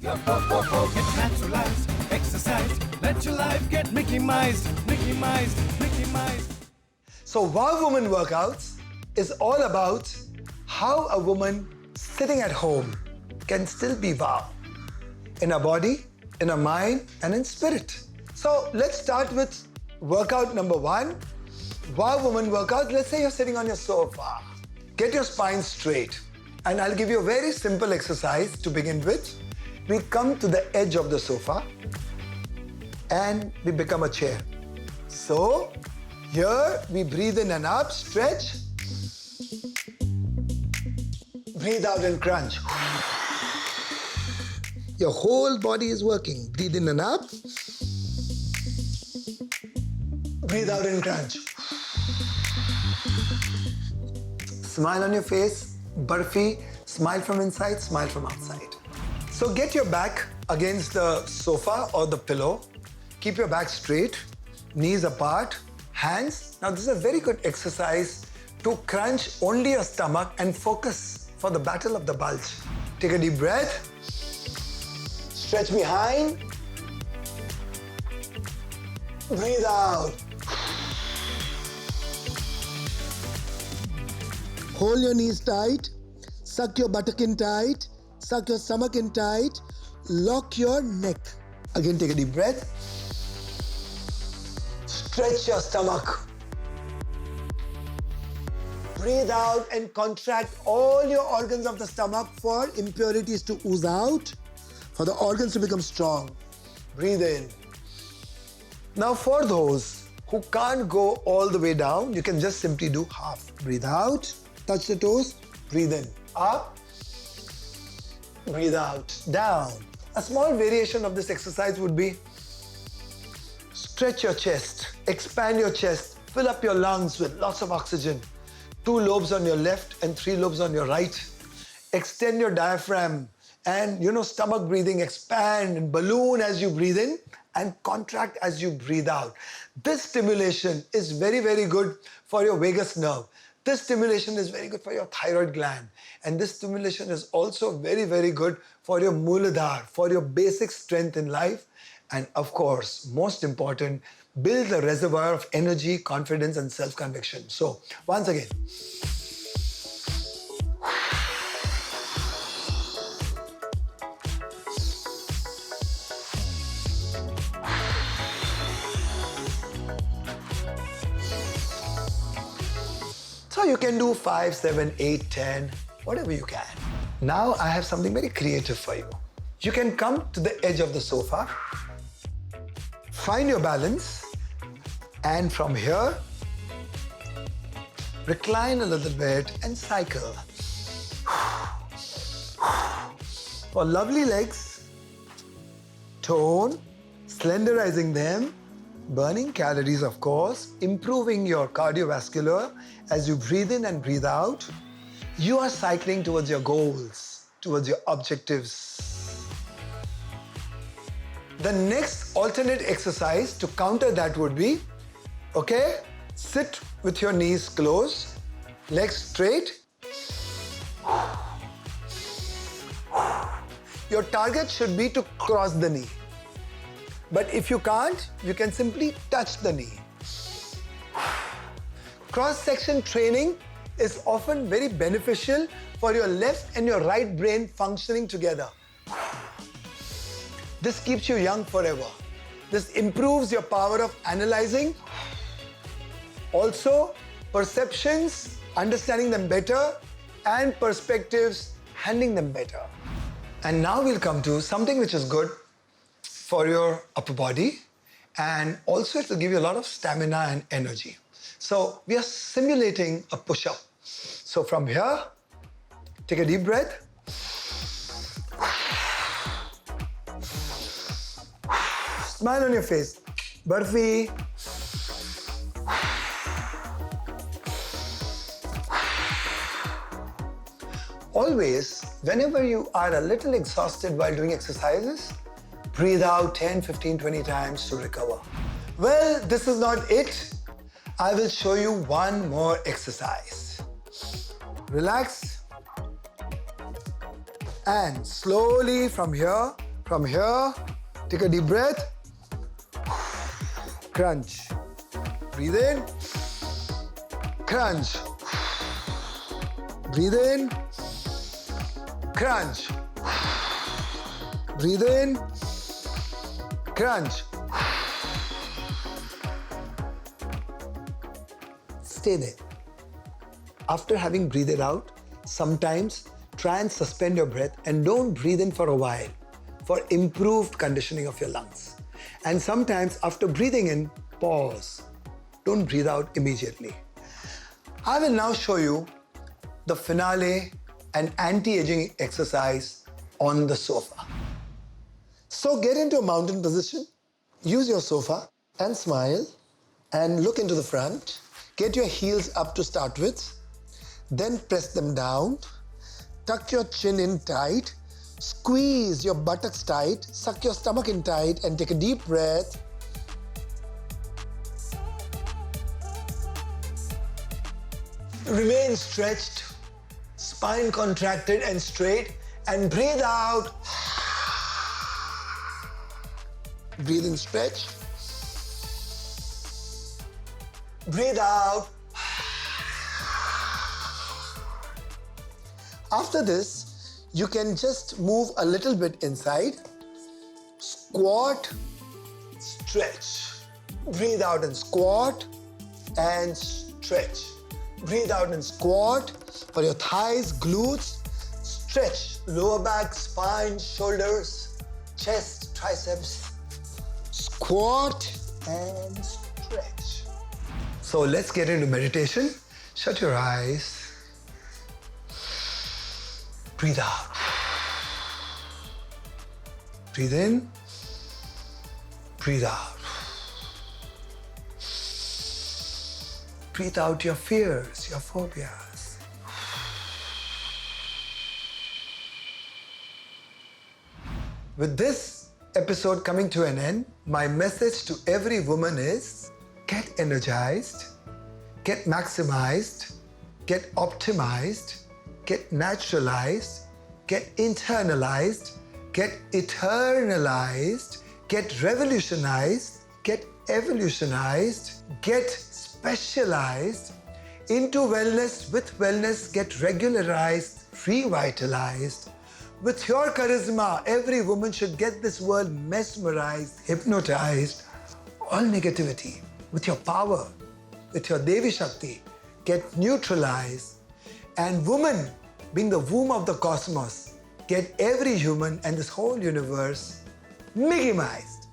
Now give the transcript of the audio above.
Get naturalized, exercise. Let your life get Mickey Mized, Mickey Mized, Mickey Mized. So Wow Woman Workouts is all about how a woman sitting at home can still be wow in her body, in her mind, and in spirit. So let's start with workout number 1. Wow Woman Workout. Let's say you're sitting on your sofa. Get your spine straight. And I'll give you a very simple exercise to begin with. We come to the edge of the sofa and we become a chair. So here we breathe in and up, stretch. Breathe out and crunch. Your whole body is working. Breathe in and up. Breathe out and crunch. Smile on your face. Barfi. Smile from inside, smile from outside. So get your back against the sofa or the pillow. Keep your back straight, knees apart, hands. Now this is a very good exercise to crunch only your stomach and focus for the battle of the bulge. Take a deep breath. Stretch behind. Breathe out. Hold your knees tight. Suck your buttock in tight. Suck your stomach in tight. Lock your neck. Again, take a deep breath. Stretch your stomach. Breathe out and contract all your organs of the stomach for impurities to ooze out, for the organs to become strong. Breathe in. Now for those who can't go all the way down, you can just simply do half. Breathe out, touch the toes, breathe in. Up, breathe out, down. A small variation of this exercise would be stretch your chest, expand your chest, fill up your lungs with lots of oxygen. 2 lobes on your left and 3 lobes on your right. Extend your diaphragm and stomach breathing, expand and balloon as you breathe in and contract as you breathe out. This stimulation is very, very good for your vagus nerve. This stimulation is very good for your thyroid gland. And this stimulation is also very, very good for your Mooladhara, for your basic strength in life. And of course, most important, build the reservoir of energy, confidence, and self-conviction. So, once again. So you can do 5, 7, 8, 10, whatever you can. Now I have something very creative for you. You can come to the edge of the sofa, find your balance, and from here, recline a little bit and cycle. For lovely legs, tone, slenderizing them, burning calories, of course, improving your cardiovascular as you breathe in and breathe out. You are cycling towards your goals, towards your objectives. The next alternate exercise to counter that would be, okay, sit with your knees closed, legs straight. Your target should be to cross the knee. But if you can't, you can simply touch the knee. Cross-section training is often very beneficial for your left and your right brain functioning together. This keeps you young forever. This improves your power of analyzing. Also, perceptions, understanding them better, and perspectives, handling them better. And now we'll come to something which is good for your upper body, and also it will give you a lot of stamina and energy. So we are simulating a push-up. So from here, take a deep breath. Smile on your face. Barfi. Always, whenever you are a little exhausted while doing exercises, breathe out 10, 15, 20 times to recover. Well, this is not it. I will show you one more exercise. Relax. And slowly from here, From here, take a deep breath. Crunch. Breathe in. Crunch. Breathe in. Crunch. Breathe in. Crunch. Stay there. After having breathed out, sometimes try and suspend your breath and don't breathe in for a while for improved conditioning of your lungs. And sometimes after breathing in, pause. Don't breathe out immediately. I will now show you the finale and anti-aging exercise on the sofa. So get into a mountain position, use your sofa and smile and look into the front. Get your heels up to start with, then press them down, tuck your chin in tight, squeeze your buttocks tight, suck your stomach in tight and take a deep breath. Remain stretched, spine contracted and straight, and breathe out. Breathe in, stretch. Breathe out. After this, you can just move a little bit inside. Squat, stretch. Breathe out and squat and stretch. Breathe out and squat for your thighs, glutes. Stretch lower back, spine, shoulders, chest, triceps. Squat and stretch. So let's get into meditation. Shut your eyes. Breathe out. Breathe in. Breathe out. Breathe out your fears, your phobias. With this episode coming to an end, my message to every woman is get energized, get maximized, get optimized, get naturalized, get internalized, get eternalized, get revolutionized, get evolutionized, get specialized into wellness. With wellness, get regularized, revitalized. With your charisma, every woman should get this world mesmerized, hypnotized. All negativity, with your power, with your Devi Shakti, get neutralized. And woman, being the womb of the cosmos, get every human and this whole universe Mickey-mized.